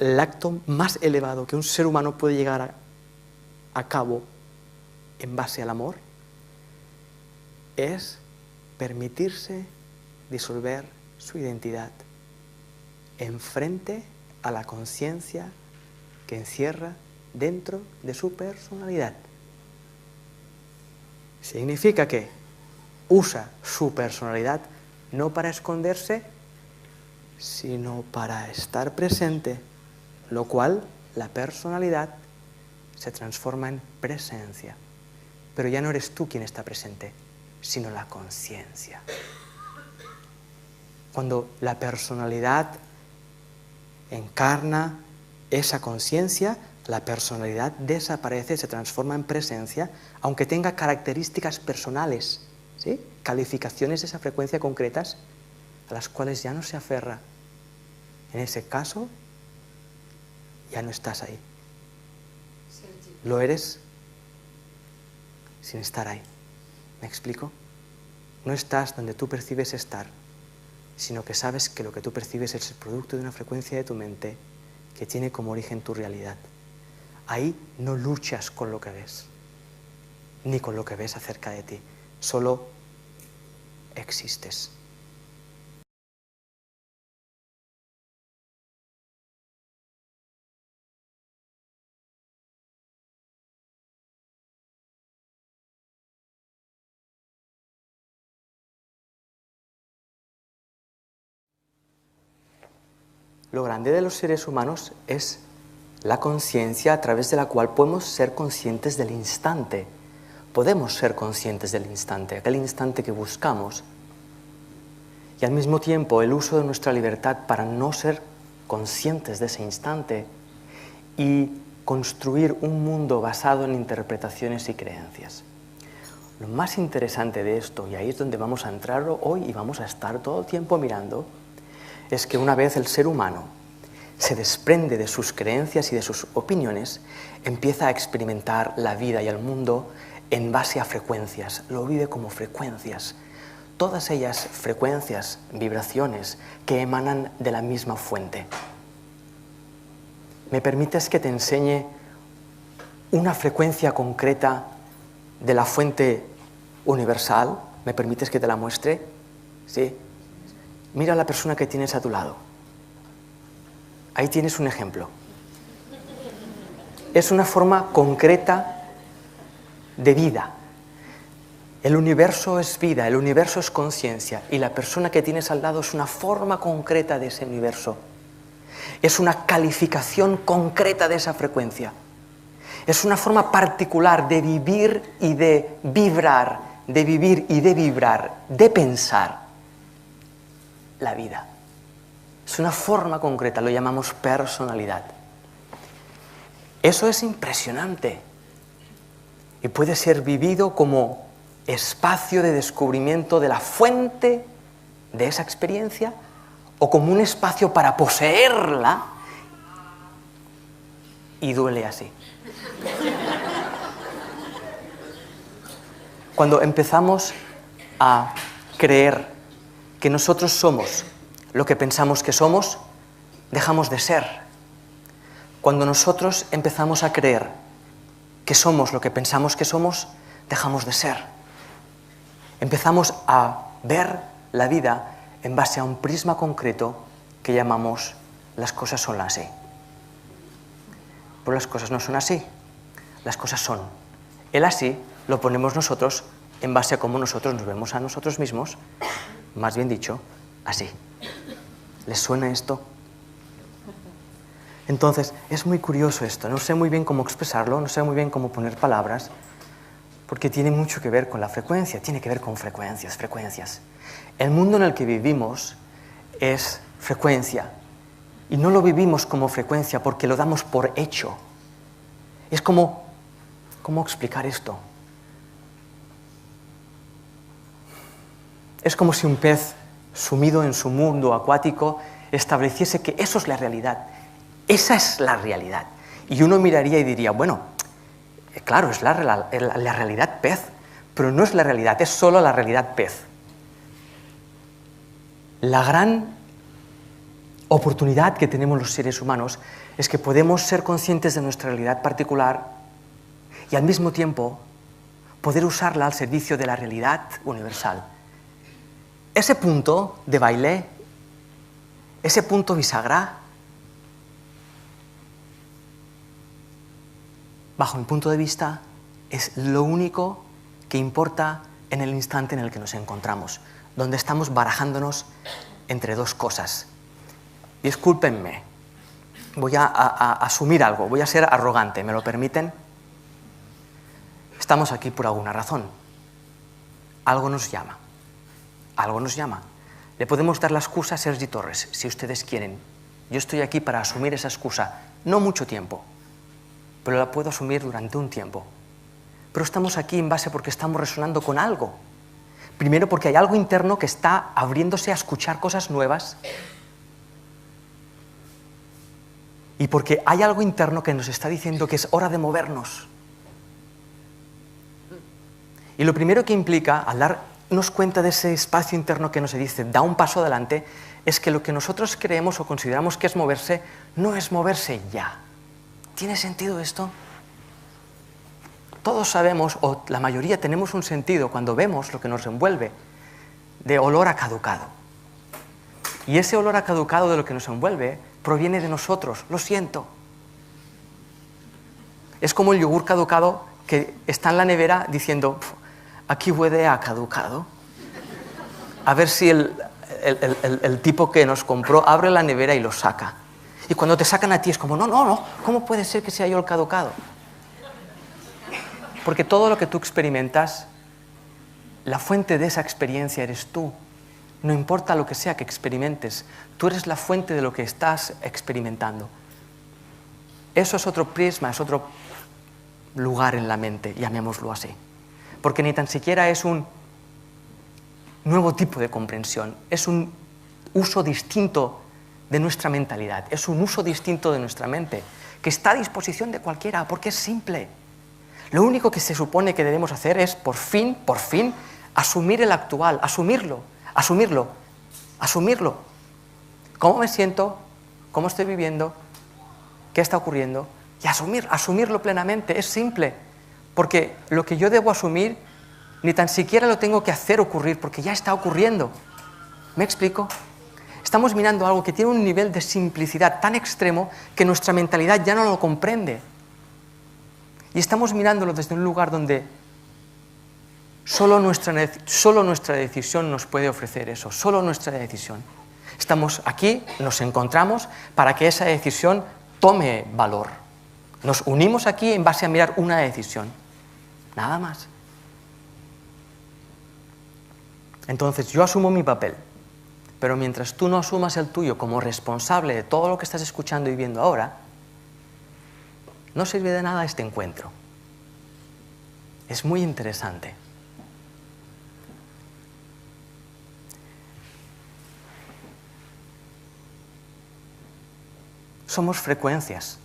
el acto más elevado que un ser humano puede llegar a cabo en base al amor es permitirse disolver su identidad enfrente a la conciencia que encierra dentro de su personalidad. Significa que usa su personalidad no para esconderse, sino para estar presente, lo cual la personalidad se transforma en presencia. Pero ya no eres tú quien está presente, sino la conciencia. Cuando la personalidad encarna esa conciencia, la personalidad desaparece, se transforma en presencia, aunque tenga características personales, ¿sí? Calificaciones de esa frecuencia concretas a las cuales ya no se aferra. En ese caso, ya no estás ahí. Lo eres sin estar ahí. ¿Me explico? No estás donde tú percibes estar, sino que sabes que lo que tú percibes es el producto de una frecuencia de tu mente que tiene como origen tu realidad. Ahí no luchas con lo que ves, ni con lo que ves acerca de ti, solo existes. Lo grande de los seres humanos es la conciencia a través de la cual podemos ser conscientes del instante. Podemos ser conscientes del instante, aquel instante que buscamos. Y al mismo tiempo el uso de nuestra libertad para no ser conscientes de ese instante y construir un mundo basado en interpretaciones y creencias. Lo más interesante de esto, y ahí es donde vamos a entrar hoy y vamos a estar todo el tiempo mirando, es que una vez el ser humano se desprende de sus creencias y de sus opiniones, empieza a experimentar la vida y el mundo en base a frecuencias, lo vive como frecuencias. Todas ellas frecuencias, vibraciones que emanan de la misma fuente. ¿Me permites que te enseñe una frecuencia concreta de la fuente universal? ¿Me permites que te la muestre? ¿Sí? Mira a la persona que tienes a tu lado. Ahí tienes un ejemplo. Es una forma concreta de vida. El universo es vida, el universo es conciencia, y la persona que tienes al lado es una forma concreta de ese universo. Es una calificación concreta de esa frecuencia. Es una forma particular de vivir y de vibrar, de vivir y de vibrar, de pensar la vida. Es una forma concreta, lo llamamos personalidad. Eso es impresionante y puede ser vivido como espacio de descubrimiento de la fuente de esa experiencia o como un espacio para poseerla, y duele así. Cuando empezamos a creer que nosotros somos lo que pensamos que somos, dejamos de ser. Cuando nosotros empezamos a creer que somos lo que pensamos que somos, dejamos de ser. Empezamos a ver la vida en base a un prisma concreto que llamamos las cosas son así. Pero las cosas no son así, las cosas son. El así lo ponemos nosotros en base a cómo nosotros nos vemos a nosotros mismos, más bien dicho, así. ¿Les suena esto? Entonces, es muy curioso esto. No sé muy bien cómo expresarlo, no sé muy bien cómo poner palabras, porque tiene mucho que ver con la frecuencia, tiene que ver con frecuencias, frecuencias. El mundo en el que vivimos es frecuencia, y no lo vivimos como frecuencia porque lo damos por hecho. Es como, ¿cómo explicar esto? Es como si un pez sumido en su mundo acuático estableciese que eso es la realidad. Esa es la realidad. Y uno miraría y diría, bueno, claro, es la realidad pez, pero no es la realidad, es solo la realidad pez. La gran oportunidad que tenemos los seres humanos es que podemos ser conscientes de nuestra realidad particular y al mismo tiempo poder usarla al servicio de la realidad universal. Ese punto de baile, ese punto bisagra, bajo mi punto de vista, es lo único que importa en el instante en el que nos encontramos, donde estamos barajándonos entre dos cosas. Discúlpenme, voy a asumir algo, voy a ser arrogante, ¿me lo permiten? Estamos aquí por alguna razón. Algo nos llama. Algo nos llama. Le podemos dar la excusa a Sergi Torres, si ustedes quieren. Yo estoy aquí para asumir esa excusa, no mucho tiempo, pero la puedo asumir durante un tiempo. Pero estamos aquí en base porque estamos resonando con algo. Primero porque hay algo interno que está abriéndose a escuchar cosas nuevas. Y porque hay algo interno que nos está diciendo que es hora de movernos. Y lo primero que implica, al darnos cuenta de ese espacio interno que nos dice, da un paso adelante, es que lo que nosotros creemos o consideramos que es moverse, no es moverse ya. ¿Tiene sentido esto? Todos sabemos, o la mayoría tenemos un sentido cuando vemos lo que nos envuelve, de olor a caducado. Y ese olor a caducado de lo que nos envuelve proviene de nosotros, lo siento. Es como el yogur caducado que está en la nevera diciendo, aquí huele a caducado. A ver si el tipo que nos compró abre la nevera y lo saca. Y cuando te sacan a ti es como, no, ¿cómo puede ser que sea yo el caducado? Porque todo lo que tú experimentas, la fuente de esa experiencia eres tú. No importa lo que sea que experimentes, tú eres la fuente de lo que estás experimentando. Eso es otro prisma, es otro lugar en la mente, llamémoslo así. Porque ni tan siquiera es un nuevo tipo de comprensión, es un uso distinto de nuestra mentalidad, es un uso distinto de nuestra mente, que está a disposición de cualquiera, porque es simple. Lo único que se supone que debemos hacer es, por fin, asumir el actual, asumirlo. ¿Cómo me siento? ¿Cómo estoy viviendo? ¿Qué está ocurriendo? Y asumirlo plenamente, es simple. Porque lo que yo debo asumir, ni tan siquiera lo tengo que hacer ocurrir, porque ya está ocurriendo. ¿Me explico? Estamos mirando algo que tiene un nivel de simplicidad tan extremo que nuestra mentalidad ya no lo comprende. Y estamos mirándolo desde un lugar donde solo nuestra decisión nos puede ofrecer eso, solo nuestra decisión. Estamos aquí, nos encontramos para que esa decisión tome valor. Nos unimos aquí en base a mirar una decisión, nada más. Entonces yo asumo mi papel, pero mientras tú no asumas el tuyo como responsable de todo lo que estás escuchando y viendo ahora, no sirve de nada este encuentro. Es muy interesante. Somos frecuencias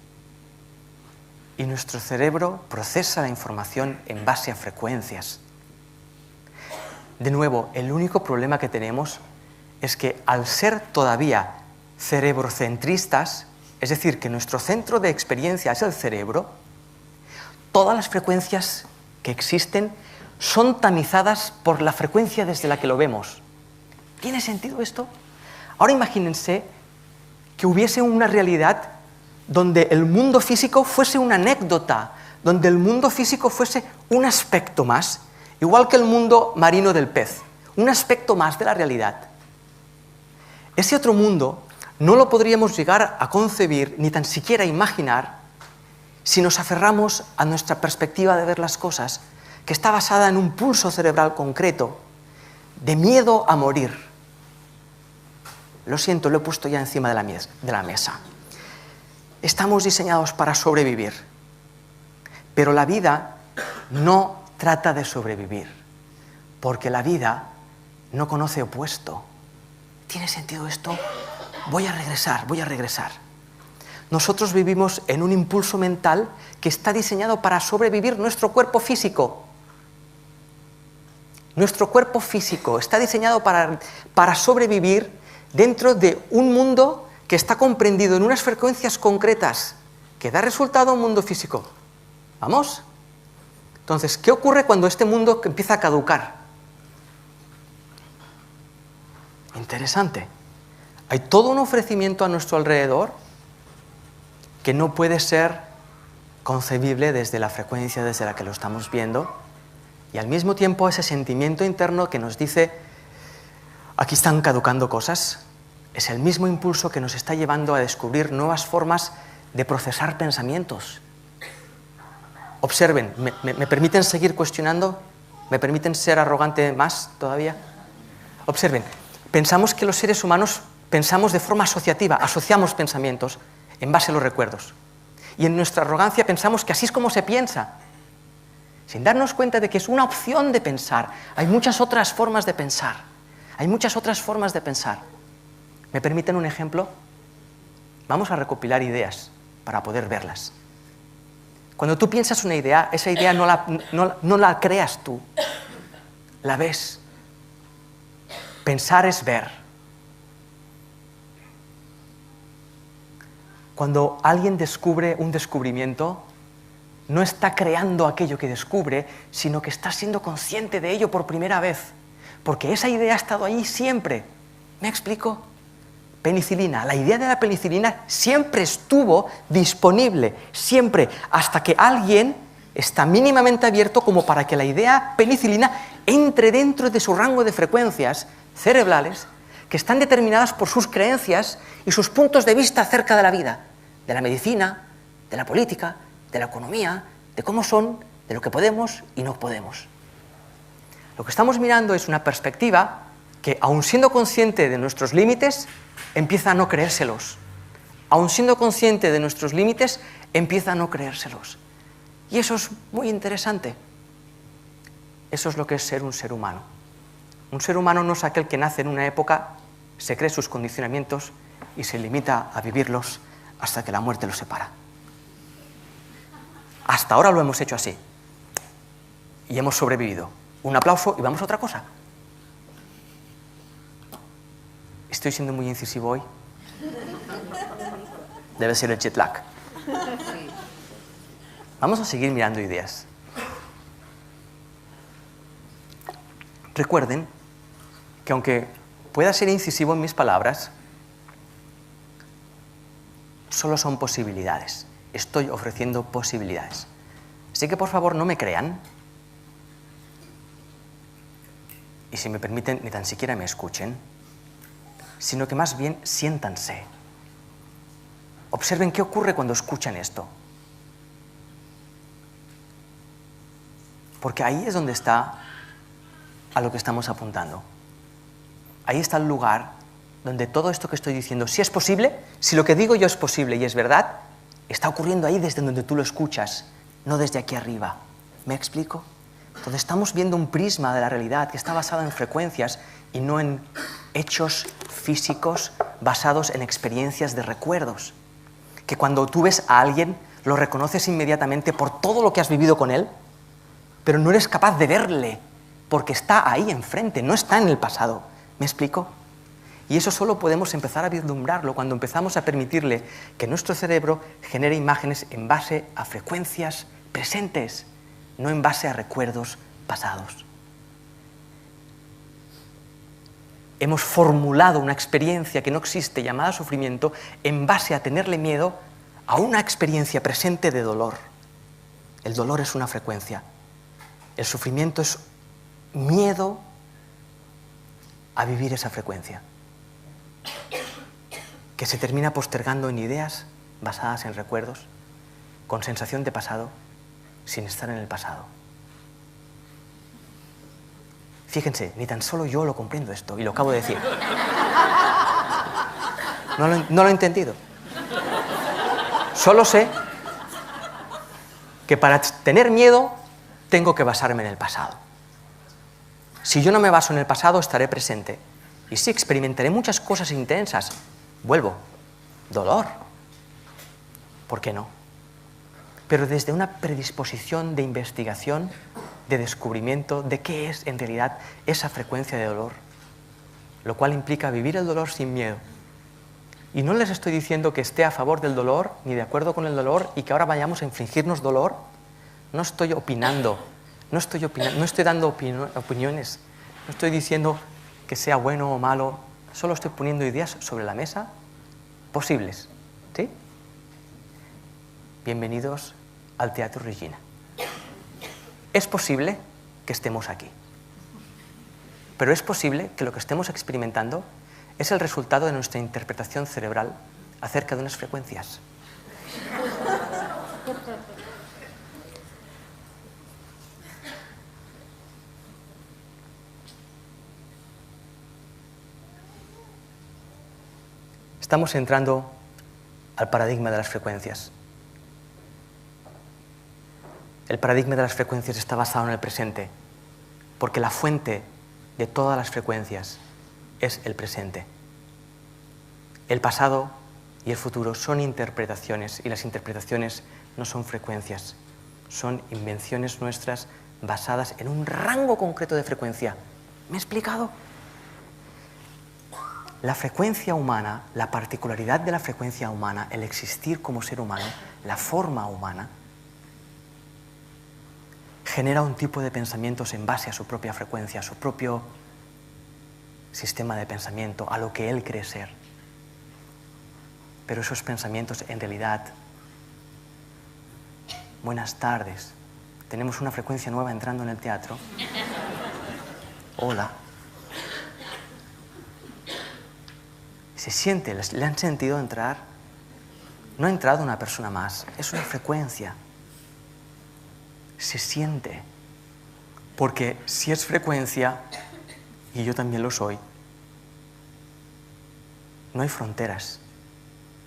y nuestro cerebro procesa la información en base a frecuencias. De nuevo, el único problema que tenemos es que al ser todavía cerebrocentristas, es decir, que nuestro centro de experiencia es el cerebro, todas las frecuencias que existen son tamizadas por la frecuencia desde la que lo vemos. ¿Tiene sentido esto? Ahora imagínense que hubiese una realidad donde el mundo físico fuese una anécdota, donde el mundo físico fuese un aspecto más, igual que el mundo marino del pez, un aspecto más de la realidad. Ese otro mundo no lo podríamos llegar a concebir ni tan siquiera imaginar si nos aferramos a nuestra perspectiva de ver las cosas, que está basada en un pulso cerebral concreto, de miedo a morir. Lo siento, lo he puesto ya encima de la mesa. Estamos diseñados para sobrevivir, pero la vida no trata de sobrevivir, porque la vida no conoce opuesto. ¿Tiene sentido esto? Voy a regresar. Nosotros vivimos en un impulso mental que está diseñado para sobrevivir nuestro cuerpo físico. Nuestro cuerpo físico está diseñado para sobrevivir dentro de un mundo que está comprendido en unas frecuencias concretas que da resultado a un mundo físico. ¿Vamos? Entonces, ¿qué ocurre cuando este mundo empieza a caducar? Interesante. Hay todo un ofrecimiento a nuestro alrededor que no puede ser concebible desde la frecuencia desde la que lo estamos viendo, y al mismo tiempo ese sentimiento interno que nos dice, aquí están caducando cosas, es el mismo impulso que nos está llevando a descubrir nuevas formas de procesar pensamientos. Observen, ¿me permiten seguir cuestionando? ¿Me permiten ser arrogante más todavía? Observen, pensamos que los seres humanos pensamos de forma asociativa, asociamos pensamientos en base a los recuerdos. Y en nuestra arrogancia pensamos que así es como se piensa, sin darnos cuenta de que es una opción de pensar. Hay muchas otras formas de pensar. Hay muchas otras formas de pensar. ¿Me permiten un ejemplo? Vamos a recopilar ideas para poder verlas. Cuando tú piensas una idea, esa idea no la creas tú, la ves. Pensar es ver. Cuando alguien descubre un descubrimiento, no está creando aquello que descubre, sino que está siendo consciente de ello por primera vez, porque esa idea ha estado ahí siempre. ¿Me explico? Penicilina. La idea de la penicilina siempre estuvo disponible, siempre, hasta que alguien está mínimamente abierto como para que la idea penicilina entre dentro de su rango de frecuencias cerebrales que están determinadas por sus creencias y sus puntos de vista acerca de la vida, de la medicina, de la política, de la economía, de cómo son, de lo que podemos y no podemos. Lo que estamos mirando es una perspectiva que, aun siendo consciente de nuestros límites, empieza a no creérselos. Aun siendo consciente de nuestros límites, empieza a no creérselos. Y eso es muy interesante. Eso es lo que es ser un ser humano. Un ser humano no es aquel que nace en una época, se cree sus condicionamientos y se limita a vivirlos hasta que la muerte los separa. Hasta ahora lo hemos hecho así. Y hemos sobrevivido. Un aplauso y vamos a otra cosa. Estoy siendo muy incisivo hoy. Debe ser el jet lag. Vamos a seguir mirando ideas. Recuerden que aunque pueda ser incisivo en mis palabras, solo son posibilidades. Estoy ofreciendo posibilidades. Así que por favor no me crean. Y si me permiten, ni tan siquiera me escuchen, sino que más bien siéntanse. Observen qué ocurre cuando escuchan esto. Porque ahí es donde está a lo que estamos apuntando. Ahí está el lugar donde todo esto que estoy diciendo, si es posible, si lo que digo yo es posible y es verdad, está ocurriendo ahí desde donde tú lo escuchas, no desde aquí arriba. ¿Me explico? Entonces estamos viendo un prisma de la realidad que está basado en frecuencias y no en hechos físicos basados en experiencias de recuerdos. Que cuando tú ves a alguien, lo reconoces inmediatamente por todo lo que has vivido con él, pero no eres capaz de verle, porque está ahí enfrente, no está en el pasado. ¿Me explico? Y eso solo podemos empezar a vislumbrarlo cuando empezamos a permitirle que nuestro cerebro genere imágenes en base a frecuencias presentes, no en base a recuerdos pasados. Hemos formulado una experiencia que no existe llamada sufrimiento en base a tenerle miedo a una experiencia presente de dolor. El dolor es una frecuencia. El sufrimiento es miedo a vivir esa frecuencia, que se termina postergando en ideas basadas en recuerdos, con sensación de pasado, sin estar en el pasado. Fíjense, ni tan solo yo lo comprendo esto, y lo acabo de decir. No lo he entendido. Solo sé que para tener miedo tengo que basarme en el pasado. Si yo no me baso en el pasado, estaré presente. Y sí, experimentaré muchas cosas intensas. Vuelvo. Dolor. ¿Por qué no? Pero desde una predisposición de investigación, de descubrimiento de qué es en realidad esa frecuencia de dolor, lo cual implica vivir el dolor sin miedo, Y no les estoy diciendo que esté a favor del dolor, ni de acuerdo con el dolor, y que ahora vayamos a infligirnos dolor. No estoy opinando, no estoy dando opiniones, no estoy diciendo que sea bueno o malo, solo estoy poniendo ideas sobre la mesa posibles. ¿Sí? Bienvenidos al Teatro Regina. Es posible que estemos aquí, pero es posible que lo que estemos experimentando es el resultado de nuestra interpretación cerebral acerca de unas frecuencias. Estamos entrando al paradigma de las frecuencias. El paradigma de las frecuencias está basado en el presente, porque la fuente de todas las frecuencias es el presente. El pasado y el futuro son interpretaciones, y las interpretaciones no son frecuencias, son invenciones nuestras basadas en un rango concreto de frecuencia. ¿Me he explicado? La frecuencia humana, la particularidad de la frecuencia humana, el existir como ser humano, la forma humana, genera un tipo de pensamientos en base a su propia frecuencia, a su propio sistema de pensamiento, a lo que él cree ser. Pero esos pensamientos en realidad... Buenas tardes. Tenemos una frecuencia nueva entrando en el teatro. Hola. Se siente, ¿le han sentido entrar? No ha entrado una persona más, es una frecuencia. Se siente. Porque si es frecuencia, y yo también lo soy, no hay fronteras,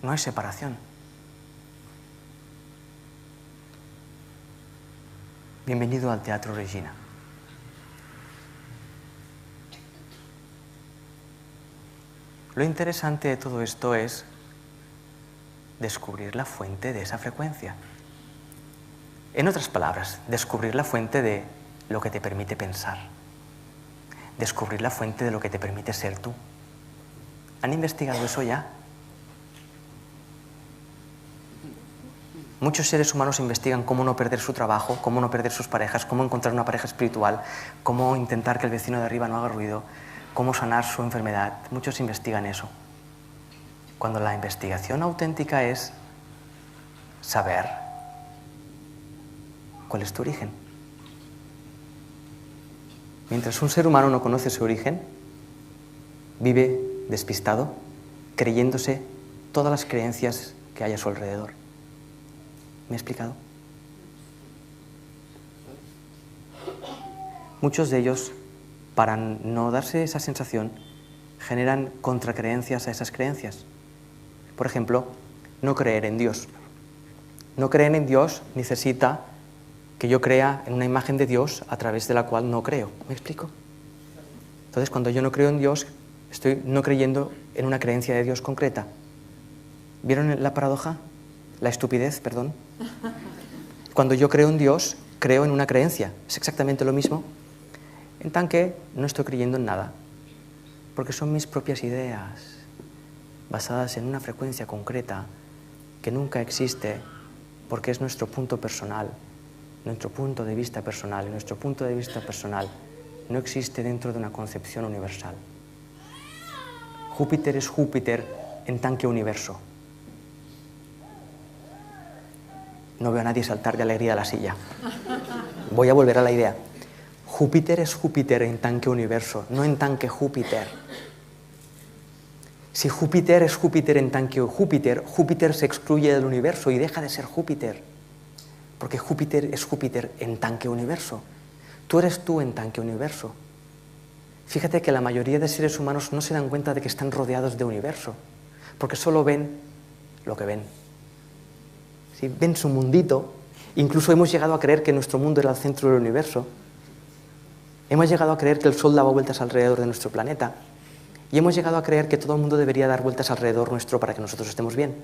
no hay separación. Bienvenido al Teatro Regina. Lo interesante de todo esto es descubrir la fuente de esa frecuencia. En otras palabras, descubrir la fuente de lo que te permite pensar. Descubrir la fuente de lo que te permite ser tú. ¿Han investigado eso ya? Muchos seres humanos investigan cómo no perder su trabajo, cómo no perder sus parejas, cómo encontrar una pareja espiritual, cómo intentar que el vecino de arriba no haga ruido, cómo sanar su enfermedad. Muchos investigan eso. Cuando la investigación auténtica es saber cuál es tu origen. Mientras un ser humano no conoce su origen, vive despistado, creyéndose todas las creencias que hay a su alrededor. ¿Me he explicado? Muchos de ellos, para no darse esa sensación, generan contracreencias a esas creencias. Por ejemplo, no creer en Dios. No creer en Dios necesita que yo crea en una imagen de Dios a través de la cual no creo. ¿Me explico? Entonces, cuando yo no creo en Dios, estoy no creyendo en una creencia de Dios concreta. ¿Vieron la paradoja? La estupidez, perdón. Cuando yo creo en Dios, creo en una creencia. Es exactamente lo mismo. En tan que no estoy creyendo en nada. Porque son mis propias ideas, basadas en una frecuencia concreta que nunca existe, porque es nuestro punto personal, nuestro punto de vista personal. Y nuestro punto de vista personal no existe dentro de una concepción universal. Júpiter es Júpiter en tanque universo. No veo a nadie saltar de alegría a la silla. Voy a volver a la idea. Júpiter es Júpiter en tanque universo, no en tanque Júpiter. Si Júpiter es Júpiter en tanque Júpiter, Júpiter se excluye del universo y deja de ser Júpiter. Porque Júpiter es Júpiter en tanque universo. Tú eres tú en tanque universo. Fíjate que la mayoría de seres humanos no se dan cuenta de que están rodeados de universo, porque solo ven lo que ven. ¿Sí? Ven su mundito. Incluso hemos llegado a creer que nuestro mundo era el centro del universo. Hemos llegado a creer que el Sol daba vueltas alrededor de nuestro planeta. Y hemos llegado a creer que todo el mundo debería dar vueltas alrededor nuestro para que nosotros estemos bien.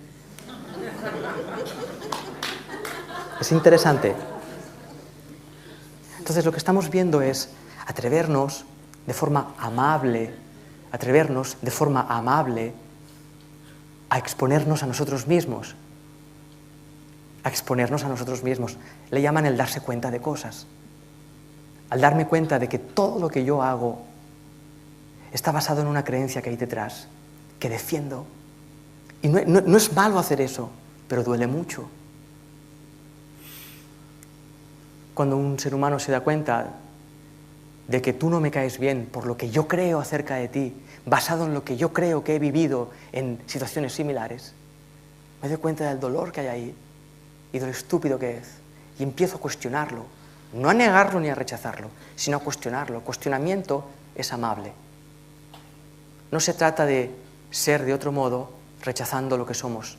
Es interesante. Entonces lo que estamos viendo es atrevernos de forma amable a exponernos a nosotros mismos. A exponernos a nosotros mismos. Le llaman el darse cuenta de cosas. Al darme cuenta de que todo lo que yo hago está basado en una creencia que hay detrás, que defiendo. Y no es malo hacer eso, pero duele mucho. Cuando un ser humano se da cuenta de que tú no me caes bien por lo que yo creo acerca de ti, basado en lo que yo creo que he vivido en situaciones similares, me doy cuenta del dolor que hay ahí y de lo estúpido que es. Y empiezo a cuestionarlo, no a negarlo ni a rechazarlo, sino a cuestionarlo. El cuestionamiento es amable. No se trata de ser de otro modo rechazando lo que somos.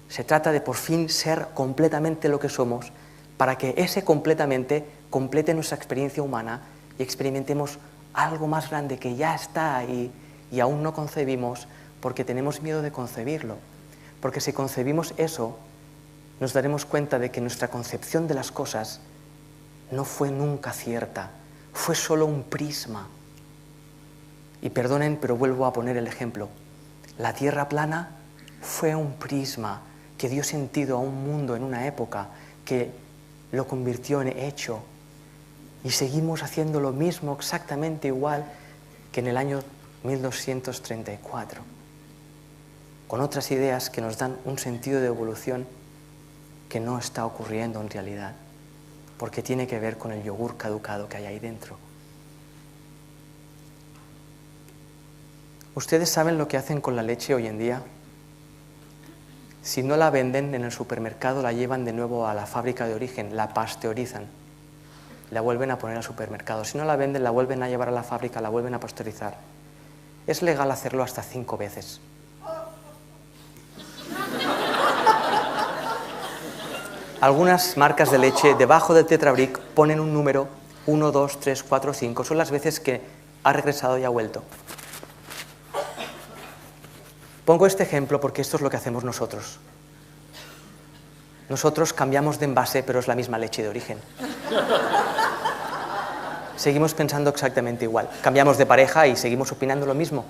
Se trata de por fin ser completamente lo que somos, para que ese completamente complete nuestra experiencia humana y experimentemos algo más grande que ya está ahí y aún no concebimos porque tenemos miedo de concebirlo. Porque si concebimos eso, nos daremos cuenta de que nuestra concepción de las cosas no fue nunca cierta, fue solo un prisma. Y perdonen, pero vuelvo a poner el ejemplo. La Tierra plana fue un prisma que dio sentido a un mundo en una época, que lo convirtió en hecho. Y seguimos haciendo lo mismo exactamente igual que en el año 1234, con otras ideas que nos dan un sentido de evolución que no está ocurriendo en realidad, porque tiene que ver con el yogur caducado que hay ahí dentro. ¿Ustedes saben lo que hacen con la leche hoy en día? Si no la venden en el supermercado, la llevan de nuevo a la fábrica de origen, la pasteurizan, la vuelven a poner al supermercado. Si no la venden, la vuelven a llevar a la fábrica, la vuelven a pasteurizar. Es legal hacerlo hasta 5 veces. Algunas marcas de leche, debajo del Tetrabric, ponen un número 1, 2, 3, 4, 5. Son las veces que ha regresado y ha vuelto. Pongo este ejemplo porque esto es lo que hacemos nosotros. Nosotros cambiamos de envase, pero es la misma leche de origen. Seguimos pensando exactamente igual. Cambiamos de pareja y seguimos opinando lo mismo.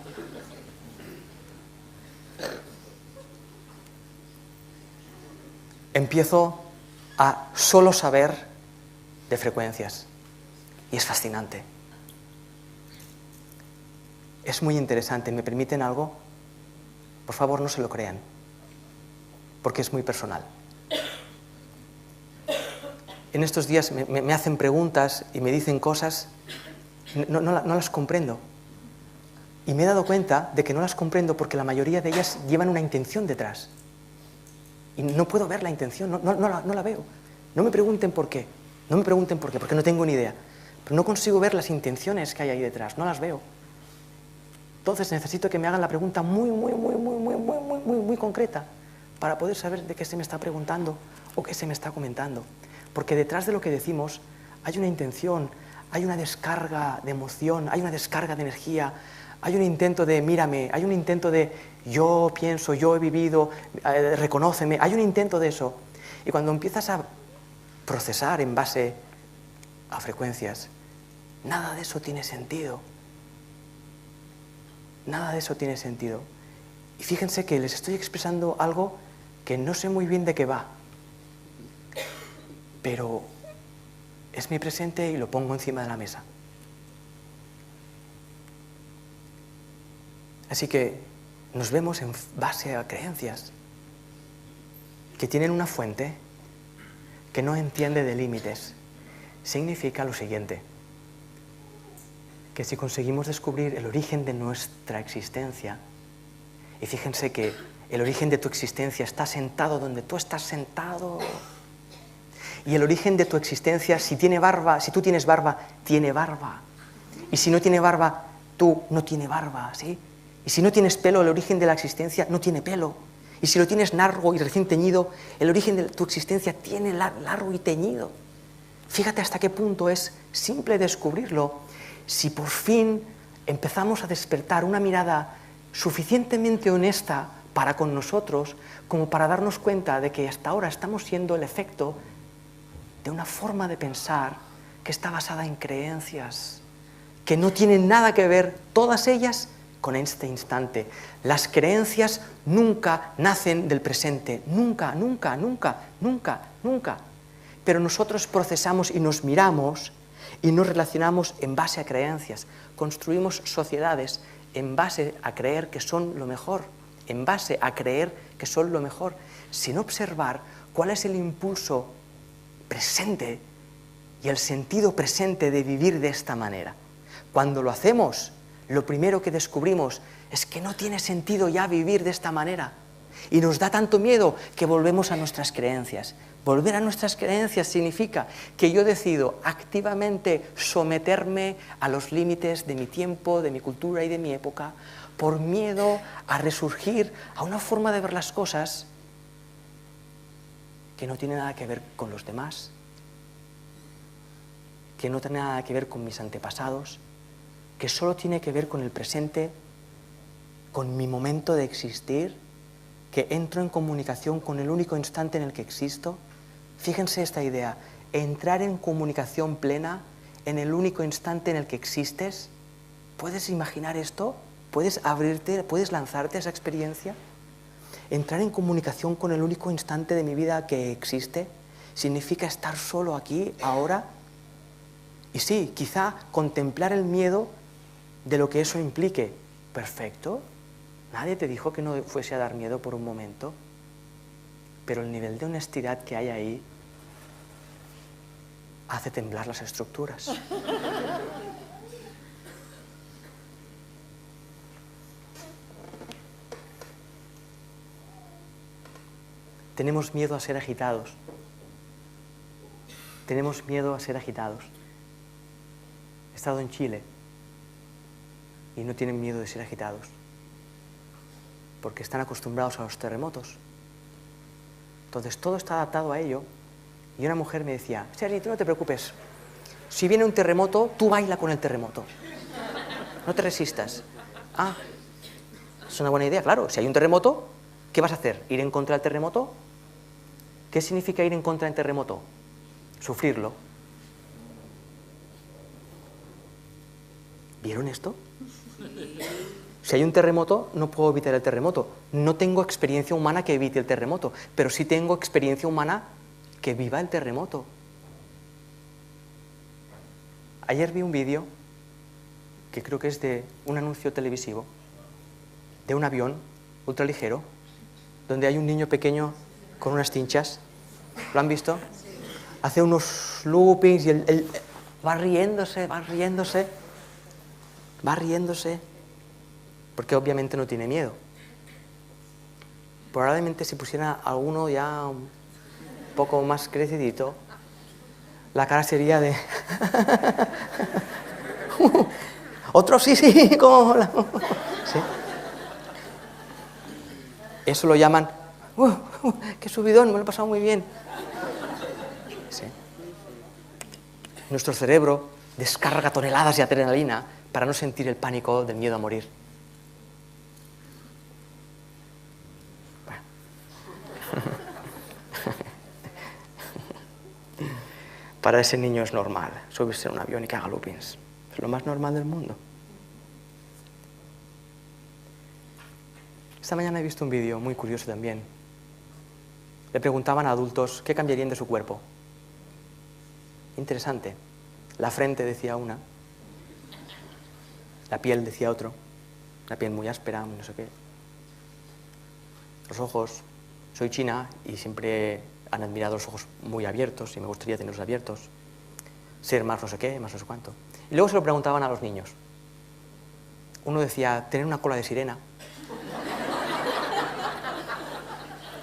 Empiezo a solo saber de frecuencias. Y es fascinante. Es muy interesante. ¿Me permiten algo? Por favor, no se lo crean, porque es muy personal. En estos días me hacen preguntas y me dicen cosas, no las comprendo. Y me he dado cuenta de que no las comprendo porque la mayoría de ellas llevan una intención detrás. Y no puedo ver la intención, no la veo. No me pregunten por qué, porque no tengo ni idea. Pero no consigo ver las intenciones que hay ahí detrás, no las veo. Entonces necesito que me hagan la pregunta muy concreta para poder saber de qué se me está preguntando o qué se me está comentando. Porque detrás de lo que decimos hay una intención, hay una descarga de emoción, hay una descarga de energía, hay un intento de mírame, hay un intento de yo pienso, yo he vivido, reconóceme, hay un intento de eso. Y cuando empiezas a procesar en base a frecuencias, nada de eso tiene sentido. Nada de eso tiene sentido. Y fíjense que les estoy expresando algo que no sé muy bien de qué va, pero es mi presente y lo pongo encima de la mesa. Así que nos vemos en base a creencias que tienen una fuente que no entiende de límites. Significa lo siguiente: que si conseguimos descubrir el origen de nuestra existencia, y fíjense que el origen de tu existencia está sentado donde tú estás sentado, y el origen de tu existencia, si tiene barba, si tú tienes barba, tiene barba, y si no tiene barba, tú no tienes barba, ¿sí? Y si no tienes pelo, el origen de la existencia no tiene pelo, y si lo tienes largo y recién teñido, el origen de tu existencia tiene largo y teñido. Fíjate hasta qué punto es simple descubrirlo. Si por fin empezamos a despertar una mirada suficientemente honesta para con nosotros, como para darnos cuenta de que hasta ahora estamos siendo el efecto de una forma de pensar que está basada en creencias, que no tienen nada que ver, todas ellas, con este instante. Las creencias nunca nacen del presente, nunca, nunca, nunca, nunca, nunca. Pero nosotros procesamos y nos miramos y nos relacionamos en base a creencias. Construimos sociedades en base a creer que son lo mejor, en base a creer que son lo mejor, sin observar cuál es el impulso presente y el sentido presente de vivir de esta manera. Cuando lo hacemos, lo primero que descubrimos es que no tiene sentido ya vivir de esta manera. Y nos da tanto miedo que volvemos a nuestras creencias. Volver a nuestras creencias significa que yo decido activamente someterme a los límites de mi tiempo, de mi cultura y de mi época, por miedo a resurgir a una forma de ver las cosas que no tiene nada que ver con los demás, que no tiene nada que ver con mis antepasados, que solo tiene que ver con el presente, con mi momento de existir, que entro en comunicación con el único instante en el que existo. Fíjense esta idea, entrar en comunicación plena en el único instante en el que existes. ¿Puedes imaginar esto? ¿Puedes abrirte, puedes lanzarte a esa experiencia? Entrar en comunicación con el único instante de mi vida que existe significa estar solo aquí, ahora. Y sí, quizá contemplar el miedo de lo que eso implique. Perfecto. Nadie te dijo que no fuese a dar miedo por un momento. Pero el nivel de honestidad que hay ahí hace temblar las estructuras. Tenemos miedo a ser agitados. Tenemos miedo a ser agitados. He estado en Chile y no tienen miedo de ser agitados porque están acostumbrados a los terremotos. Entonces todo está adaptado a ello. Y una mujer me decía, Sergi, tú no te preocupes, si viene un terremoto, tú baila con el terremoto, no te resistas. Ah, es una buena idea, claro, si hay un terremoto, ¿qué vas a hacer? ¿Ir en contra del terremoto? ¿Qué significa ir en contra del terremoto? Sufrirlo. ¿Vieron esto? Si hay un terremoto, no puedo evitar el terremoto. No tengo experiencia humana que evite el terremoto, pero sí tengo experiencia humana que viva el terremoto. Ayer vi un vídeo, que creo que es de un anuncio televisivo, de un avión ultraligero, donde hay un niño pequeño con unas cinchas. ¿Lo han visto? Hace unos loopings y él va riéndose, va riéndose, va riéndose, porque obviamente no tiene miedo. Probablemente si pusiera alguno ya un poco más crecidito, la cara sería de... Otro sí, sí, como... ¿Sí? Eso lo llaman... ¡Qué subidón! Me lo he pasado muy bien. ¿Sí? Nuestro cerebro descarga toneladas de adrenalina para no sentir el pánico del miedo a morir. Para ese niño es normal subirse a un avión y que haga loopings. Es lo más normal del mundo. Esta mañana he visto un vídeo muy curioso también. Le preguntaban a adultos qué cambiarían de su cuerpo. Interesante. La frente decía una, la piel decía otro, la piel muy áspera, no sé qué. Los ojos, soy china y siempre han admirado los ojos muy abiertos y me gustaría tenerlos abiertos, ser más no sé qué, más no sé cuánto. Y luego se lo preguntaban a los niños. Uno decía, tener una cola de sirena.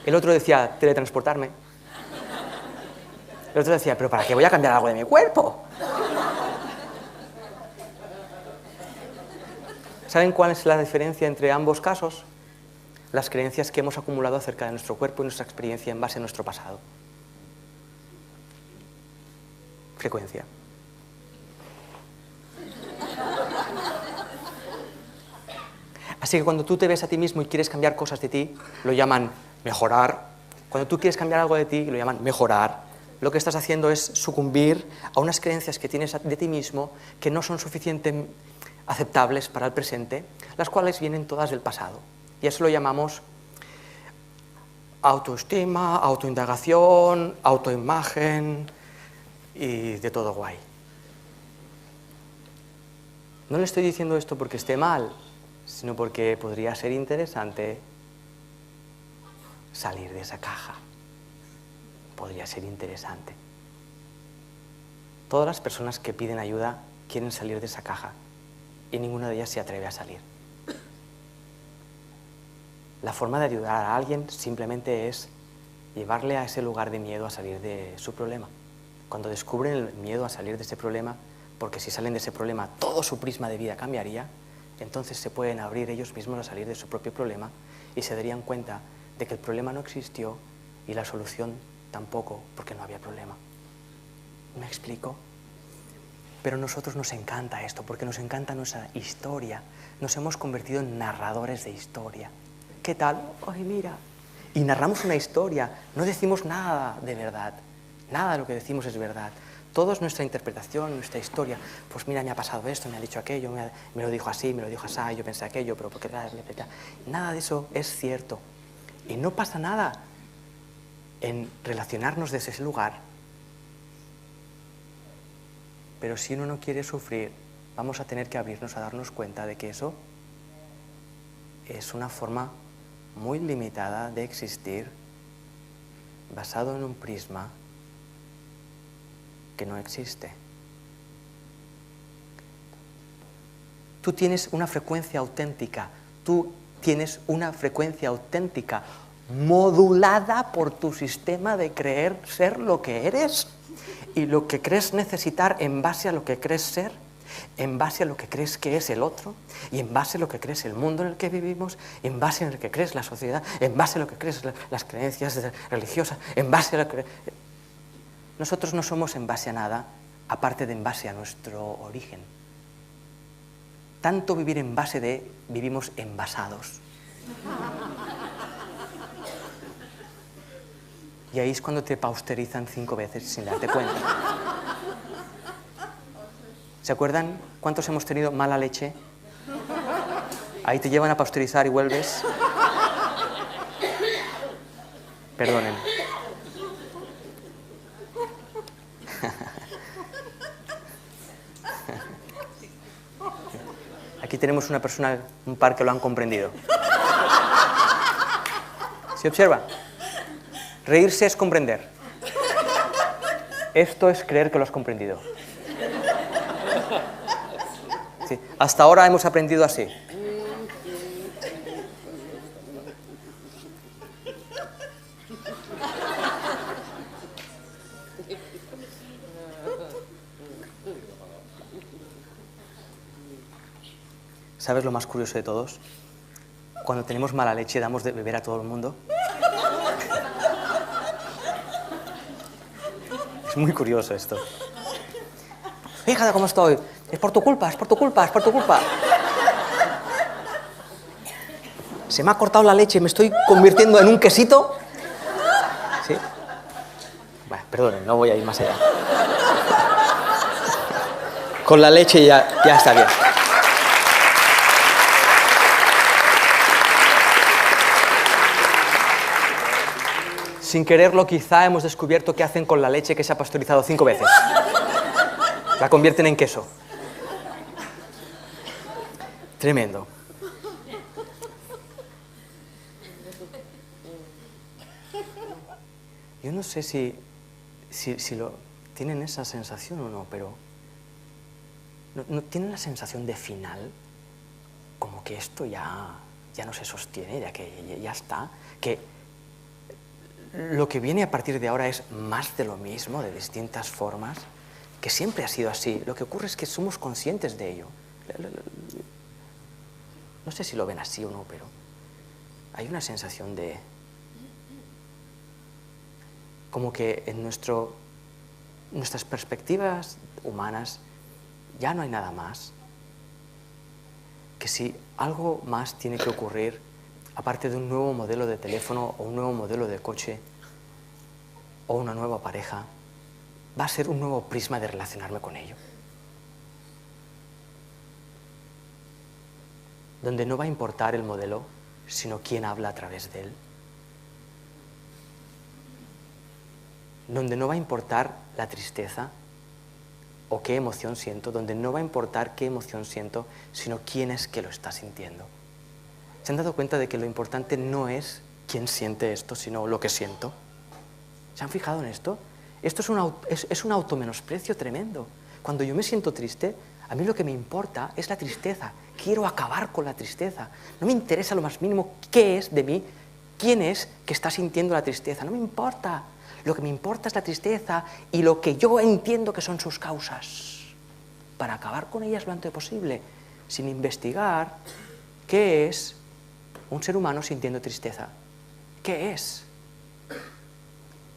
El otro decía, teletransportarme. El otro decía, ¿pero para qué voy a cambiar algo de mi cuerpo? ¿Saben cuál es la diferencia entre ambos casos? Las creencias que hemos acumulado acerca de nuestro cuerpo y nuestra experiencia en base a nuestro pasado. Frecuencia. Así que cuando tú te ves a ti mismo y quieres cambiar cosas de ti, lo llaman mejorar. Cuando tú quieres cambiar algo de ti, lo llaman mejorar. Lo que estás haciendo es sucumbir a unas creencias que tienes de ti mismo que no son suficientemente aceptables para el presente, las cuales vienen todas del pasado. Y eso lo llamamos autoestima, autoindagación, autoimagen y de todo guay. No le estoy diciendo esto porque esté mal, sino porque podría ser interesante salir de esa caja. Podría ser interesante. Todas las personas que piden ayuda quieren salir de esa caja y ninguna de ellas se atreve a salir. La forma de ayudar a alguien simplemente es llevarle a ese lugar de miedo a salir de su problema. Cuando descubren el miedo a salir de ese problema, porque si salen de ese problema todo su prisma de vida cambiaría, entonces se pueden abrir ellos mismos a salir de su propio problema y se darían cuenta de que el problema no existió y la solución tampoco, porque no había problema. ¿Me explico? Pero a nosotros nos encanta esto, porque nos encanta nuestra historia. Nos hemos convertido en narradores de historia. ¿Qué tal? ¡Ay, mira! Y narramos una historia, no decimos nada de verdad. Nada de lo que decimos es verdad. Todo es nuestra interpretación, nuestra historia. Pues mira, me ha pasado esto, me ha dicho aquello, me lo dijo así, me lo dijo así, yo pensé aquello, pero porque... Nada de eso es cierto. Y no pasa nada en relacionarnos desde ese lugar. Pero si uno no quiere sufrir, vamos a tener que abrirnos a darnos cuenta de que eso es una forma muy limitada de existir, basado en un prisma que no existe. Tú tienes una frecuencia auténtica, modulada por tu sistema de creer ser lo que eres y lo que crees necesitar en base a lo que crees ser, en base a lo que crees que es el otro, y en base a lo que crees el mundo en el que vivimos, en base a lo que crees la sociedad, en base a lo que crees las creencias religiosas, en base a lo que... Nosotros no somos en base a nada, aparte de en base a nuestro origen. Tanto vivir en base de, vivimos envasados. Y ahí es cuando te pausterizan 5 veces sin darte cuenta. ¿Se acuerdan cuántos hemos tenido mala leche? Ahí te llevan a pasteurizar y vuelves. Perdonen. Aquí tenemos una persona, un par que lo han comprendido. ¿Se observa? Reírse es comprender. Esto es creer que lo has comprendido. Sí. Hasta ahora hemos aprendido así. ¿Sabes lo más curioso de todos? Cuando tenemos mala leche, damos de beber a todo el mundo. Es muy curioso esto. Fíjate cómo estoy. Es por tu culpa, es por tu culpa, es por tu culpa. Se me ha cortado la leche y me estoy convirtiendo en un quesito. ¿Sí? Bueno, perdonen, no voy a ir más allá. Con la leche ya está bien. Sin quererlo, quizá hemos descubierto qué hacen con la leche que se ha pasteurizado 5 veces. La convierten en queso. Tremendo. Yo no sé si lo tienen esa sensación o no, pero ¿no tienen la sensación de final? Como que esto ya no se sostiene, ya que ya está, que lo que viene a partir de ahora es más de lo mismo, de distintas formas, que siempre ha sido así. Lo que ocurre es que somos conscientes de ello. No sé si lo ven así o no, pero hay una sensación de... como que en nuestras perspectivas humanas ya no hay nada más. Que si algo más tiene que ocurrir, aparte de un nuevo modelo de teléfono o un nuevo modelo de coche o una nueva pareja, va a ser un nuevo prisma de relacionarme con ello. donde no va a importar el modelo, sino quién habla a través de él. Donde no va a importar la tristeza o qué emoción siento, donde no va a importar qué emoción siento, sino quién es que lo está sintiendo. ¿Se han dado cuenta de que lo importante no es quién siente esto, sino lo que siento? ¿Se han fijado en esto? Esto es un automenosprecio tremendo. Cuando yo me siento triste, a mí lo que me importa es la tristeza. Quiero acabar con la tristeza. No me interesa lo más mínimo qué es de mí, quién es que está sintiendo la tristeza. No me importa. Lo que me importa es la tristeza y lo que yo entiendo que son sus causas, para acabar con ellas lo antes posible, sin investigar qué es un ser humano sintiendo tristeza. ¿Qué es?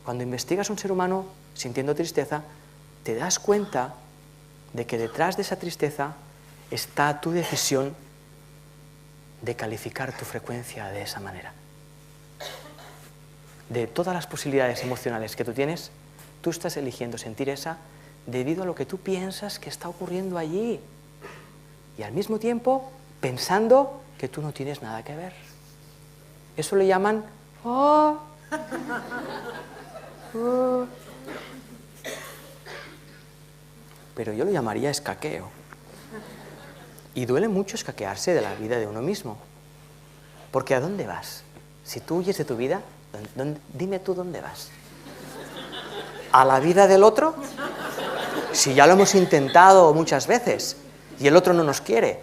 Cuando investigas un ser humano sintiendo tristeza, te das cuenta de que detrás de esa tristeza está tu decisión de calificar tu frecuencia de esa manera. De todas las posibilidades emocionales que tú tienes, tú estás eligiendo sentir esa debido a lo que tú piensas que está ocurriendo allí. Y al mismo tiempo pensando que tú no tienes nada que ver. Eso le llaman... "Oh, oh". Pero yo lo llamaría escaqueo. Y duele mucho escaquearse de la vida de uno mismo. Porque ¿a dónde vas? Si tú huyes de tu vida, dime tú dónde vas. ¿A la vida del otro? Si ya lo hemos intentado muchas veces y el otro no nos quiere.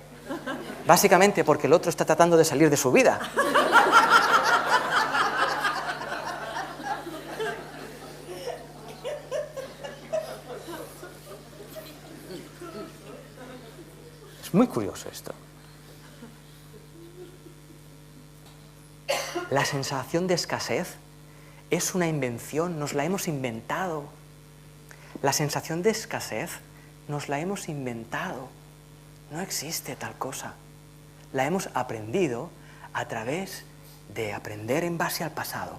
Básicamente porque el otro está tratando de salir de su vida. Es muy curioso esto. La sensación de escasez es una invención, nos la hemos inventado. La sensación de escasez nos la hemos inventado. No existe tal cosa. La hemos aprendido a través de aprender en base al pasado.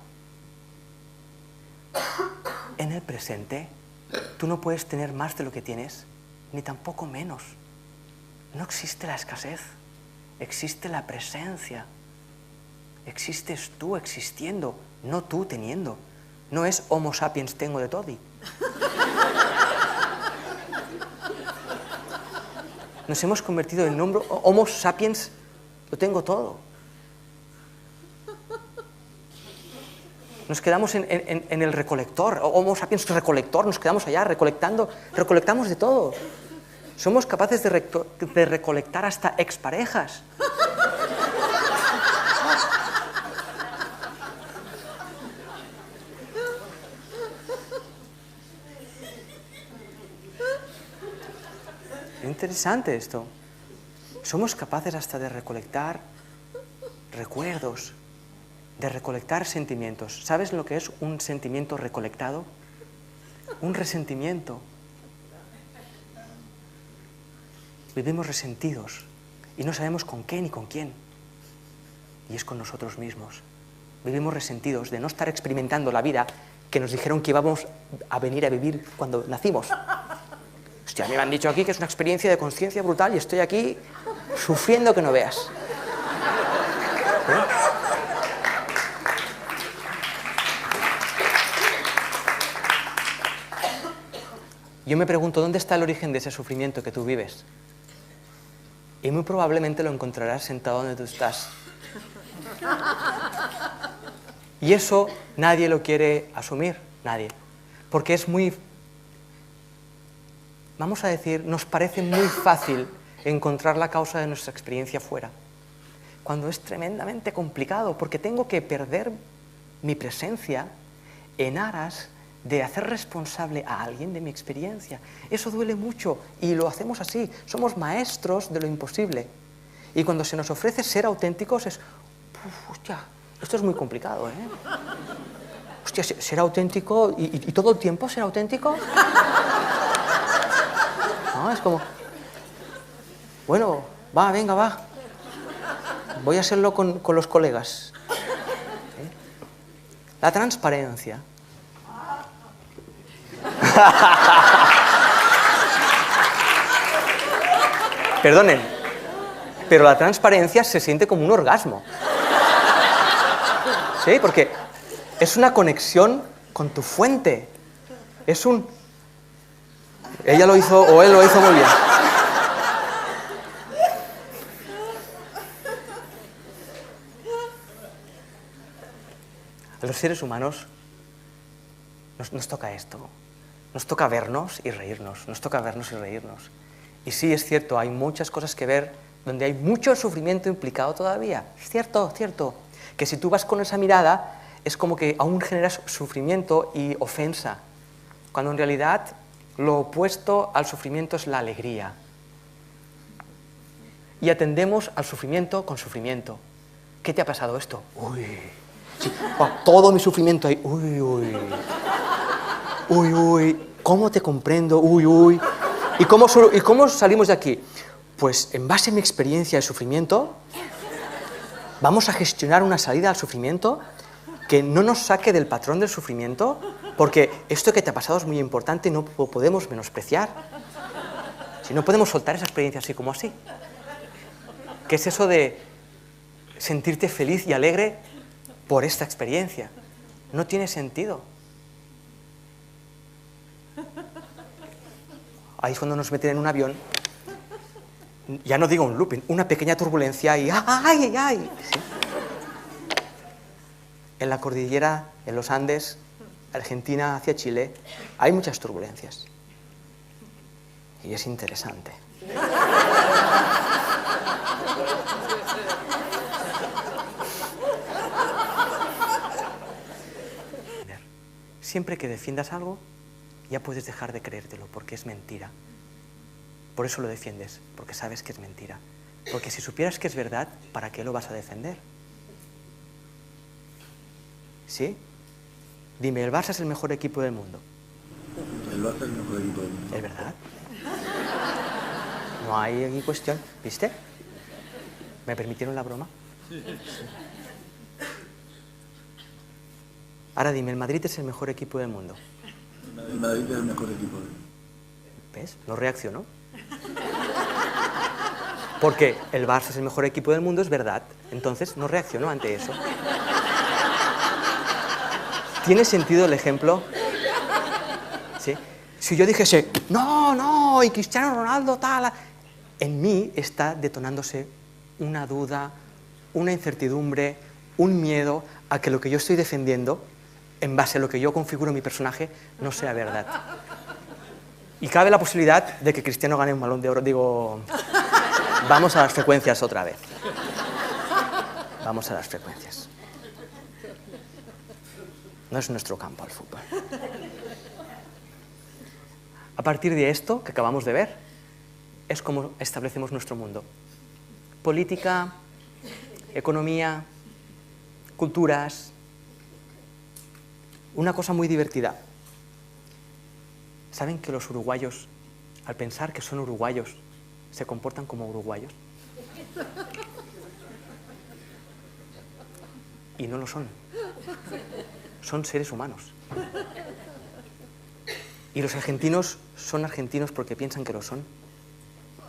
En el presente, tú no puedes tener más de lo que tienes, ni tampoco menos. No existe la escasez, existe la presencia. Existes tú existiendo, no tú teniendo. No es Homo sapiens tengo de todi. Nos hemos convertido en Homo sapiens lo tengo todo. Nos quedamos en el recolector, Homo sapiens recolector, nos quedamos allá recolectamos de todo. Somos capaces de recolectar hasta exparejas. Interesante esto. Somos capaces hasta de recolectar recuerdos, de recolectar sentimientos. ¿Sabes lo que es un sentimiento recolectado? Un resentimiento. Vivimos resentidos y no sabemos con qué ni con quién. Y es con nosotros mismos. Vivimos resentidos de no estar experimentando la vida que nos dijeron que íbamos a venir a vivir cuando nacimos. Hostia, a mí me han dicho aquí que es una experiencia de conciencia brutal y estoy aquí sufriendo que no veas. ¿Eh? Yo me pregunto, ¿dónde está el origen de ese sufrimiento que tú vives? Y muy probablemente lo encontrarás sentado donde tú estás. Y eso nadie lo quiere asumir, nadie. Porque es muy... Vamos a decir, nos parece muy fácil encontrar la causa de nuestra experiencia fuera, cuando es tremendamente complicado, porque tengo que perder mi presencia en aras de hacer responsable a alguien de mi experiencia. Eso duele mucho y lo hacemos así, somos maestros de lo imposible. Y cuando se nos ofrece ser auténticos es, hostia, esto es muy complicado, ¿eh? Hostia, ser auténtico y todo el tiempo ser auténtico. No, es como, bueno, va, venga, va. Voy a hacerlo con los colegas. ¿Eh? La transparencia. Perdonen, pero la transparencia se siente como un orgasmo. ¿Sí? Porque es una conexión con tu fuente. Es un... Ella lo hizo, o él lo hizo muy bien. A los seres humanos nos toca esto. Nos toca vernos y reírnos. Nos toca vernos y reírnos. Y sí, es cierto, hay muchas cosas que ver donde hay mucho sufrimiento implicado todavía. Es cierto, cierto. Que si tú vas con esa mirada, es como que aún generas sufrimiento y ofensa. Cuando en realidad lo opuesto al sufrimiento es la alegría. Y atendemos al sufrimiento con sufrimiento. ¿Qué te ha pasado esto? Uy. Sí, todo mi sufrimiento ahí. Uy, uy. Uy, uy. ¿Cómo te comprendo? Uy, uy. ¿Y cómo salimos de aquí? Pues en base a mi experiencia de sufrimiento, vamos a gestionar una salida al sufrimiento que no nos saque del patrón del sufrimiento, porque esto que te ha pasado es muy importante y no podemos menospreciar. Si no podemos soltar esa experiencia así como así. ¿Qué es eso de sentirte feliz y alegre por esta experiencia? No tiene sentido. Ahí es cuando nos meten en un avión, ya no digo un looping, una pequeña turbulencia y ¡ay, ay, ay! ¿Sí? En la cordillera, en los Andes, Argentina hacia Chile, hay muchas turbulencias. Y es interesante. Siempre que defiendas algo, ya puedes dejar de creértelo, porque es mentira. Por eso lo defiendes, porque sabes que es mentira. Porque si supieras que es verdad, ¿para qué lo vas a defender? ¿Sí? Dime, ¿el Barça es el mejor equipo del mundo? El Barça es el mejor equipo del mundo. ¿Es verdad? No hay aquí cuestión, ¿viste? ¿Me permitieron la broma? Sí. Ahora dime, ¿el Madrid es el mejor equipo del mundo? El Madrid es el mejor equipo del mundo. ¿Ves? No reaccionó. Porque el Barça es el mejor equipo del mundo, es verdad. Entonces no reaccionó ante eso. ¿Tiene sentido el ejemplo? ¿Sí? Si yo dijese, no, no, y Cristiano Ronaldo tal, en mí está detonándose una duda, una incertidumbre, un miedo a que lo que yo estoy defendiendo, en base a lo que yo configuro en mi personaje, no sea verdad. Y cabe la posibilidad de que Cristiano gane un Balón de Oro. Digo, vamos a las frecuencias otra vez. Vamos a las frecuencias. No es nuestro campo el fútbol. A partir de esto que acabamos de ver, es como establecemos nuestro mundo. Política, economía, culturas. Una cosa muy divertida. ¿Saben que los uruguayos, al pensar que son uruguayos, se comportan como uruguayos? Y no lo son. Son seres humanos. Y los argentinos son argentinos porque piensan que lo son.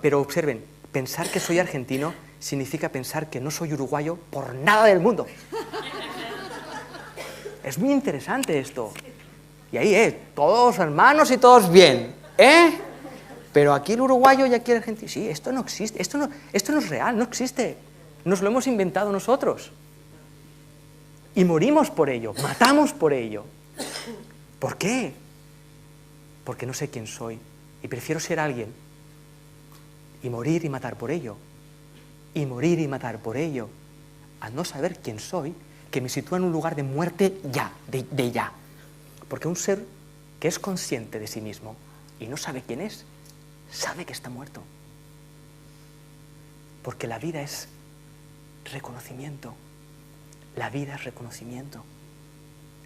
Pero observen, pensar que soy argentino significa pensar que no soy uruguayo por nada del mundo. Es muy interesante esto. Y ahí, todos hermanos y todos bien, Pero aquí el uruguayo y aquí el argentino, sí, esto no existe, esto no es real, no existe. Nos lo hemos inventado nosotros. Y morimos por ello, matamos por ello. ¿Por qué? Porque no sé quién soy y prefiero ser alguien y morir y matar por ello. Y morir y matar por ello. Al no saber quién soy, que me sitúa en un lugar de muerte ya, de ya. Porque un ser que es consciente de sí mismo y no sabe quién es, sabe que está muerto. Porque la vida es reconocimiento. La vida es reconocimiento.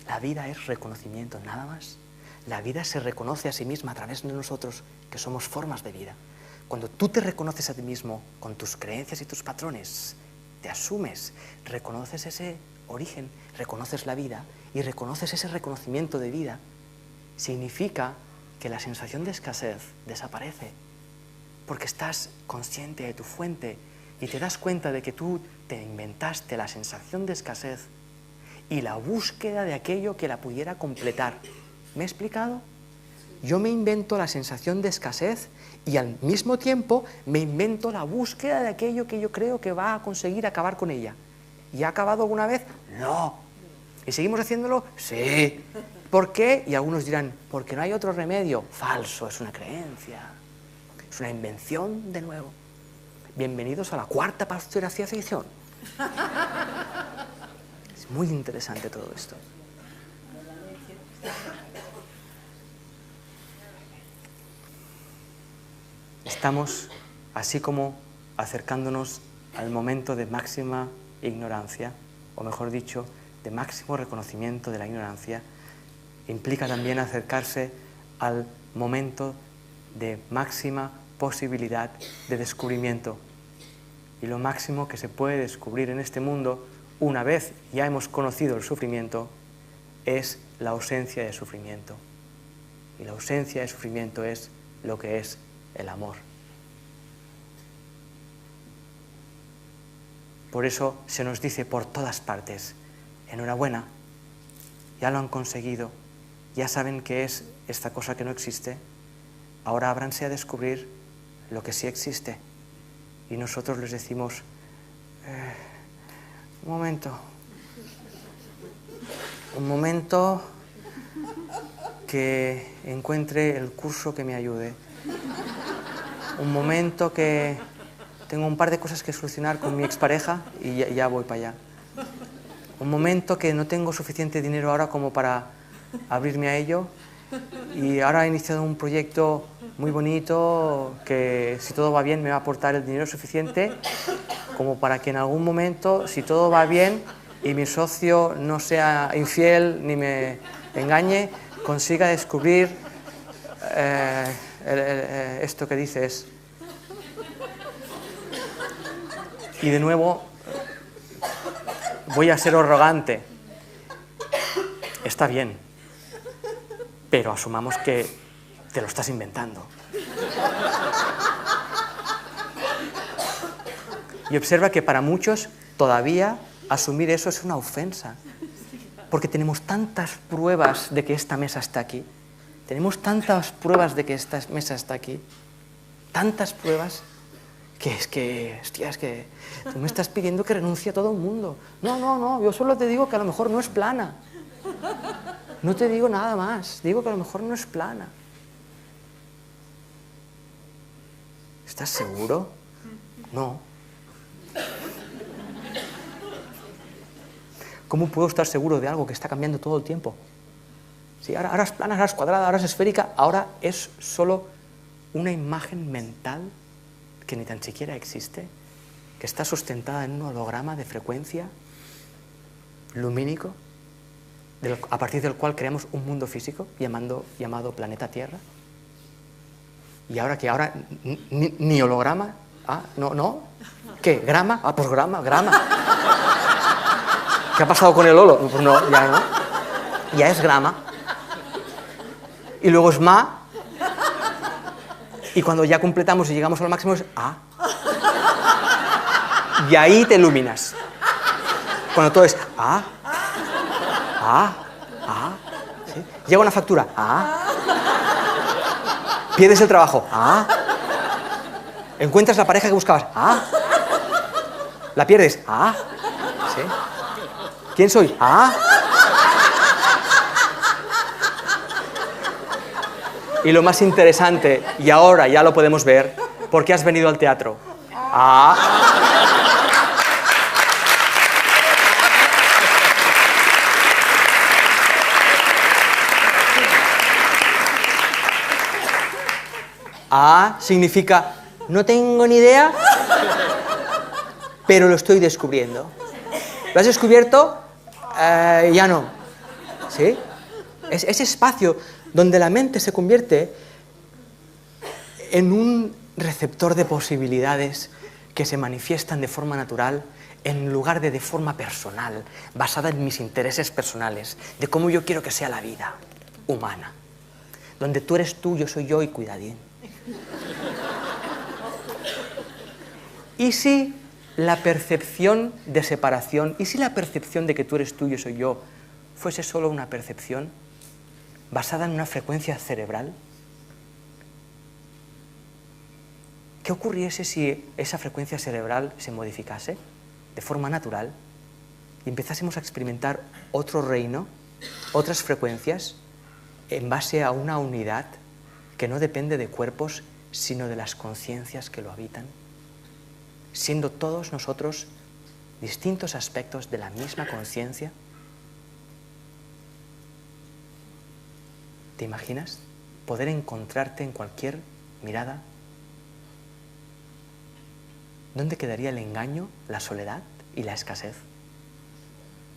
La vida es reconocimiento, nada más. La vida se reconoce a sí misma a través de nosotros, que somos formas de vida. Cuando tú te reconoces a ti mismo con tus creencias y tus patrones, te asumes, reconoces ese origen, reconoces la vida y reconoces ese reconocimiento de vida, significa que la sensación de escasez desaparece, porque estás consciente de tu fuente y te das cuenta de que tú te inventaste la sensación de escasez y la búsqueda de aquello que la pudiera completar. ¿Me he explicado? Yo me invento la sensación de escasez y al mismo tiempo me invento la búsqueda de aquello que yo creo que va a conseguir acabar con ella. ¿Y ha acabado alguna vez? No. ¿Y seguimos haciéndolo? Sí. ¿Por qué? Y algunos dirán, porque no hay otro remedio. Falso, es una creencia. Es una invención de nuevo. Bienvenidos a la cuarta pasteurización. Es muy interesante todo esto. Estamos, así como acercándonos al momento de máxima ignorancia, o mejor dicho, de máximo reconocimiento de la ignorancia, implica también acercarse al momento de máxima posibilidad de descubrimiento. Y lo máximo que se puede descubrir en este mundo, una vez ya hemos conocido el sufrimiento, es la ausencia de sufrimiento. Y la ausencia de sufrimiento es lo que es el amor. Por eso se nos dice por todas partes, enhorabuena, ya lo han conseguido, ya saben qué es esta cosa que no existe, ahora ábranse a descubrir lo que sí existe. Y nosotros les decimos, un momento que encuentre el curso que me ayude. Un momento que tengo un par de cosas que solucionar con mi expareja y ya voy para allá. Un momento que no tengo suficiente dinero ahora como para abrirme a ello y ahora he iniciado un proyecto muy bonito que si todo va bien me va a aportar el dinero suficiente como para que en algún momento, si todo va bien y mi socio no sea infiel ni me engañe, consiga descubrir esto que dices. Y de nuevo, voy a ser arrogante. Está bien, pero asumamos que te lo estás inventando. Y observa que para muchos todavía asumir eso es una ofensa, porque tenemos tantas pruebas de que esta mesa está aquí, tenemos tantas pruebas de que esta mesa está aquí, tantas pruebas, que es que tú me estás pidiendo que renuncie a todo el mundo. No, yo solo te digo que a lo mejor no es plana. No te digo nada más, digo que a lo mejor no es plana. ¿Estás seguro? No. ¿Cómo puedo estar seguro de algo que está cambiando todo el tiempo? Sí, ahora es plana, ahora es cuadrada, ahora es esférica, ahora es solo una imagen mental que ni tan siquiera existe, que está sustentada en un holograma de frecuencia lumínico, a partir del cual creamos un mundo físico llamado planeta Tierra. Y ahora que ahora ni holograma, no, ¿qué? ¿Grama? Pues grama. ¿Qué ha pasado con el holo? Pues no, ya es grama. Y luego es ma. Y cuando ya completamos y llegamos al máximo es A. Y ahí te iluminas. Cuando todo es A. ¿Sí? Llega una factura. A. Pierdes el trabajo. A. Encuentras la pareja que buscabas. A. La pierdes. A. ¿Sí? ¿Quién soy? A. Y lo más interesante, y ahora ya lo podemos ver, ¿por qué has venido al teatro? A significa, no tengo ni idea, pero lo estoy descubriendo. ¿Lo has descubierto? Ya no. ¿Sí? Ese espacio donde la mente se convierte en un receptor de posibilidades que se manifiestan de forma natural en lugar de forma personal, basada en mis intereses personales, de cómo yo quiero que sea la vida humana. Donde tú eres tú, yo soy yo y cuidadín. Y si la percepción de separación, y si la percepción de que tú eres tú y yo soy yo fuese solo una percepción basada en una frecuencia cerebral, ¿qué ocurriese si esa frecuencia cerebral se modificase de forma natural y empezásemos a experimentar otro reino, otras frecuencias, en base a una unidad que no depende de cuerpos, sino de las conciencias que lo habitan, siendo todos nosotros distintos aspectos de la misma conciencia? ¿Te imaginas poder encontrarte en cualquier mirada? ¿Dónde quedaría el engaño, la soledad y la escasez?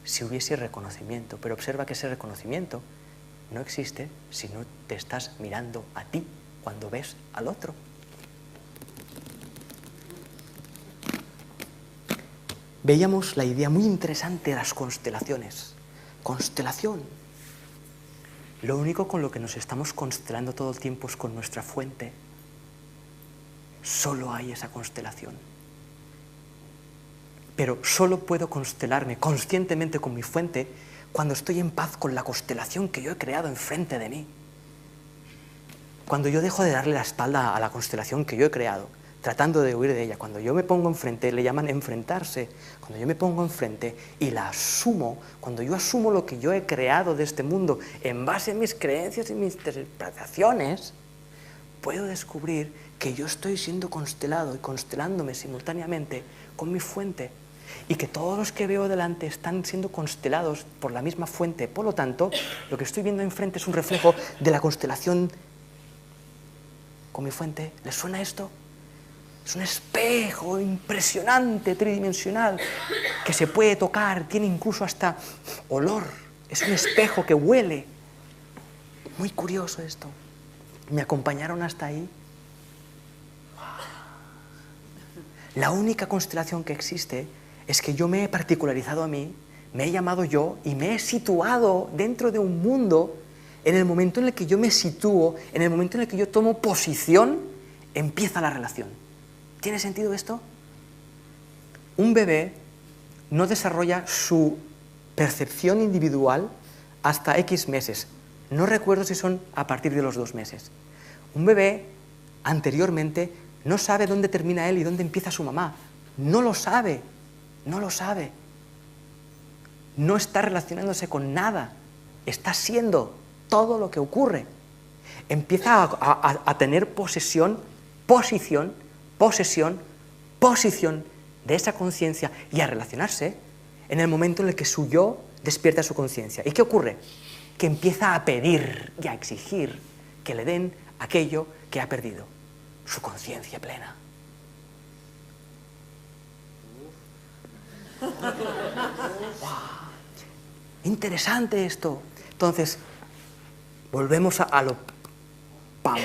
Si hubiese reconocimiento, pero observa que ese reconocimiento no existe si no te estás mirando a ti cuando ves al otro. Veíamos la idea muy interesante de las constelaciones. Constelación. Lo único con lo que nos estamos constelando todo el tiempo es con nuestra fuente. Solo hay esa constelación. Pero solo puedo constelarme conscientemente con mi fuente cuando estoy en paz con la constelación que yo he creado enfrente de mí. Cuando yo dejo de darle la espalda a la constelación que yo he creado, tratando de huir de ella, cuando yo me pongo enfrente, le llaman enfrentarse, cuando yo me pongo enfrente y la asumo, cuando yo asumo lo que yo he creado de este mundo en base a mis creencias y mis interpretaciones, puedo descubrir que yo estoy siendo constelado y constelándome simultáneamente con mi fuente, y que todos los que veo delante están siendo constelados por la misma fuente. Por lo tanto, lo que estoy viendo enfrente es un reflejo de la constelación con mi fuente. ¿Les suena esto? Es un espejo impresionante, tridimensional, que se puede tocar, tiene incluso hasta olor. Es un espejo que huele. Muy curioso esto. ¿Me acompañaron hasta ahí? La única constelación que existe es que yo me he particularizado a mí, me he llamado yo y me he situado dentro de un mundo. En el momento en el que yo me sitúo, en el momento en el que yo tomo posición, empieza la relación. ¿Tiene sentido esto? Un bebé no desarrolla su percepción individual hasta X meses. No recuerdo si son a partir de los 2 meses. Un bebé, anteriormente, no sabe dónde termina él y dónde empieza su mamá. No lo sabe. No lo sabe. No está relacionándose con nada. Está siendo todo lo que ocurre. Empieza a tener posición de esa conciencia y a relacionarse en el momento en el que su yo despierta su conciencia. ¿Y qué ocurre? Que empieza a pedir y a exigir que le den aquello que ha perdido, su conciencia plena. ¡Wow! Interesante esto. Entonces, volvemos a lo PAM.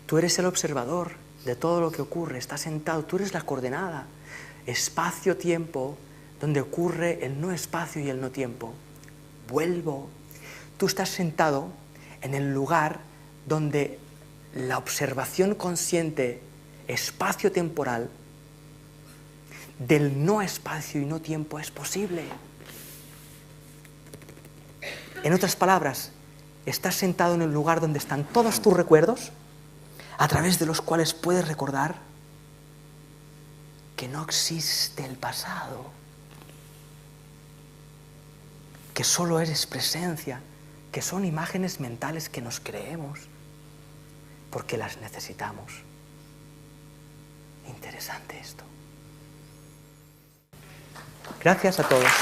Tú eres el observador de todo lo que ocurre, estás sentado, tú eres la coordenada, espacio-tiempo, donde ocurre el no espacio y el no tiempo. Vuelvo. Tú estás sentado en el lugar donde la observación consciente, espacio-temporal, del no espacio y no tiempo es posible. En otras palabras, estás sentado en el lugar donde están todos tus recuerdos, a través de los cuales puedes recordar que no existe el pasado, que solo eres presencia, que son imágenes mentales que nos creemos porque las necesitamos. Interesante esto. Gracias a todos.